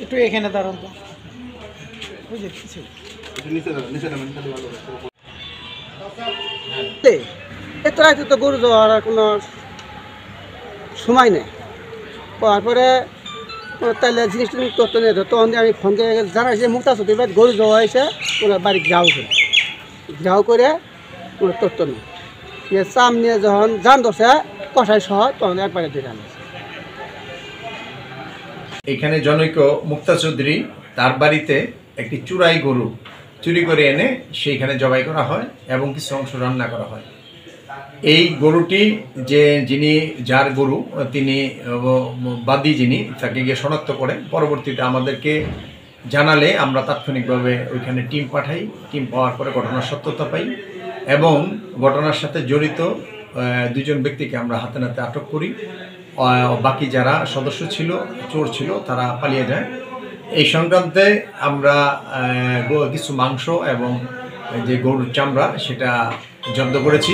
একটু এখানে দাঁড়ান তো এত রাতে তো গরু যাওয়ার আর কোনো সময় নেই। তারপরে তাহলে জিনিসটা তথ্য নিয়ে তখন আমি ফোন করে জানাইছি মুক্তাসুদ্দির বাড়ি গরু যাওয়া হয়েছে, ওনার বাড়ি ঘাও করে ওনার তথ্য নেই। চাম নিয়ে যখন যান ধরছে কষাই সহ তখন একবারে ধরে আনছে। এখানে জনৈক মুক্তা চৌধুরী তার বাড়িতে একটি চুরাই গরু চুরি করে এনে সেইখানে জবাই করা হয় এবং কিছু অংশ রান্না করা হয়। এই গরুটি যার গরু তিনি বাদী যিনি তাকে গিয়ে শনাক্ত করেন। পরবর্তীতে আমাদেরকে জানালে আমরা তাৎক্ষণিকভাবে ওইখানে টিম পাঠাই। টিম পাওয়ার পরে ঘটনার সত্যতা পাই এবং ঘটনার সাথে জড়িত দুজন ব্যক্তিকে আমরা হাতে নাতে আটক করি। বাকি যারা সদস্য ছিল, চোর ছিল, তারা পালিয়ে যায়। এই সংক্রান্তে আমরা কিছু মাংস এবং যে গরুর চামড়া সেটা জব্দ করেছি।